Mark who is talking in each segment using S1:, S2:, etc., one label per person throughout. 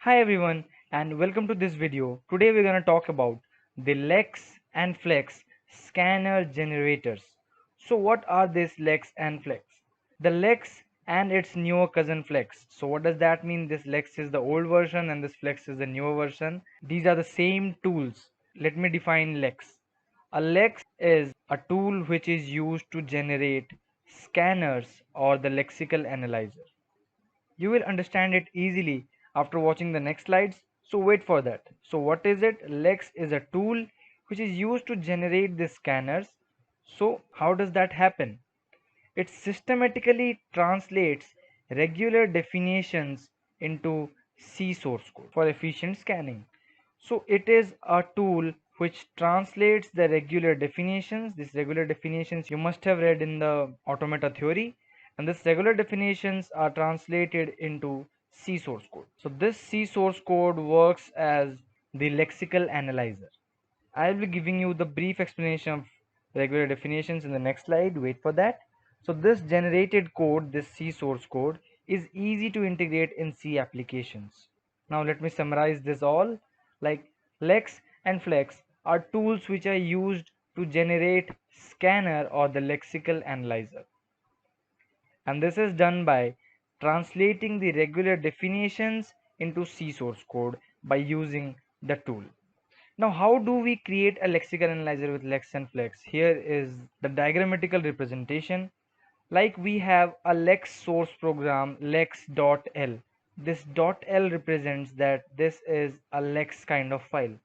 S1: Hi everyone and welcome to this video. Today we're going to talk about the Lex and Flex scanner generators. So what are these Lex and Flex? The Lex and its newer cousin Flex. So what does that mean? This Lex is the old version and this Flex is the newer version. These are the same tools. Let me define Lex. A Lex is a tool which is used to generate scanners or the lexical analyzer. You will understand it easily after watching the next slides, so wait for that. So what is it? Lex is a tool which is used to generate the scanners. So how does that happen? It systematically translates regular definitions into C source code for efficient scanning. So it is a tool which translates the regular definitions. These regular definitions you must have read in the automata theory, and these regular definitions are translated into C source code. So this C source code works as the lexical analyzer. I'll be giving you the brief explanation of regular definitions in the next slide. Wait for that. So this generated code, this C source code, is easy to integrate in C applications. Now let me summarize this all. Like Lex and Flex are tools which are used to generate scanner or the lexical analyzer. And this is done by translating the regular definitions into C source code by using the tool. Now, how do we create a lexical analyzer with Lex and Flex? Here is the diagrammatical representation. Like we have a Lex source program lex.l. This .l represents that this is a Lex kind of file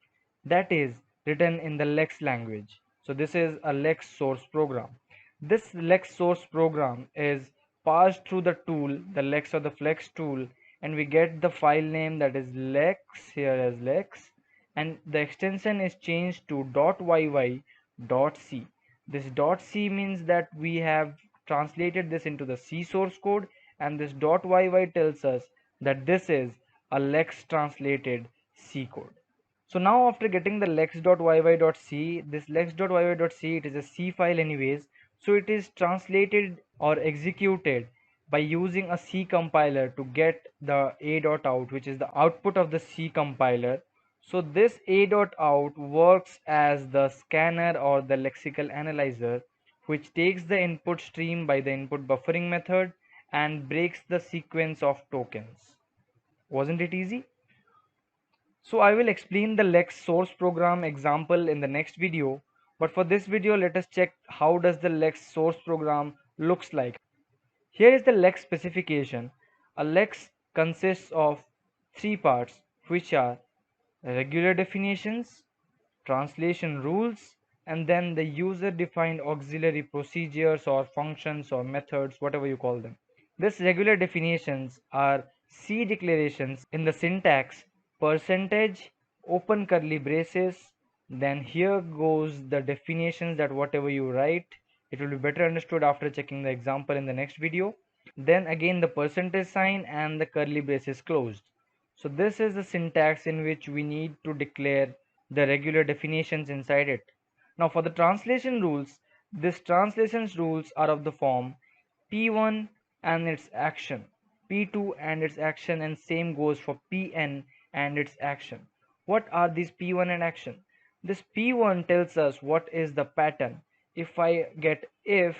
S1: that is written in the Lex language. So this is a Lex source program. This Lex source program is passed through the tool, the Lex or the Flex tool, and we get the file name that is Lex here as Lex, and the extension is changed to .yy.c. This .c means that we have translated this into the C source code, and this .yy tells us that this is a Lex translated C code. So now after getting the lex.yy.c, this lex.yy.c, it is a C file anyways, so it is translated or executed by using a C compiler to get the a.out, which is the output of the C compiler. So this a.out works as the scanner or the lexical analyzer, which takes the input stream by the input buffering method and breaks the sequence of tokens. Wasn't it easy? So I will explain the Lex source program example in the next video, but for this video let us check how does the Lex source program looks like. Here is the Lex specification. A Lex consists of three parts, which are regular definitions, translation rules, and then the user defined auxiliary procedures or functions or methods, whatever you call them. These regular definitions are C declarations in the syntax percentage open curly braces. Then here goes the definitions that whatever you write, it will be better understood after checking the example in the next video. Then again the percentage sign and the curly braces closed. So this is the syntax in which we need to declare the regular definitions inside it. Now for the translation rules, these translations rules are of the form P1 and its action, P2 and its action, and same goes for Pn and its action. What are these P1 and action? This P1 tells us what is the pattern. If I get if,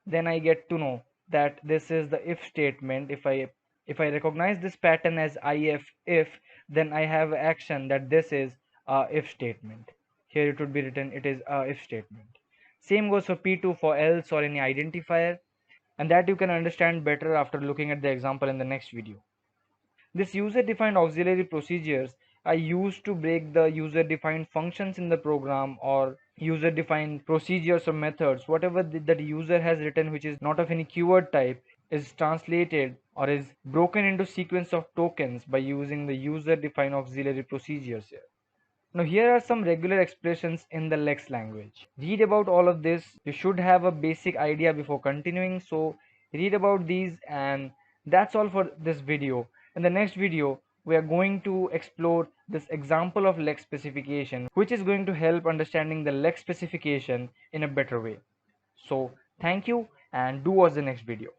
S1: then I get to know that this is the if statement. If I recognize this pattern as if, then I have action that this is a if statement. Here it would be written it is a if statement. Same goes for P2 for else or any identifier, and that you can understand better after looking at the example in the next video. These user-defined auxiliary procedures are used to break the user-defined functions in the program or user-defined procedures or methods. Whatever that user has written which is not of any keyword type is translated or is broken into sequence of tokens by using the user-defined auxiliary procedures here. Now here are some regular expressions in the Lex language. Read about all of this. You should have a basic idea before continuing. So read about these, and that's all for this video. In the next video, we are going to explore this example of Lex specification, which is going to help understanding the Lex specification in a better way. So thank you and do watch the next video.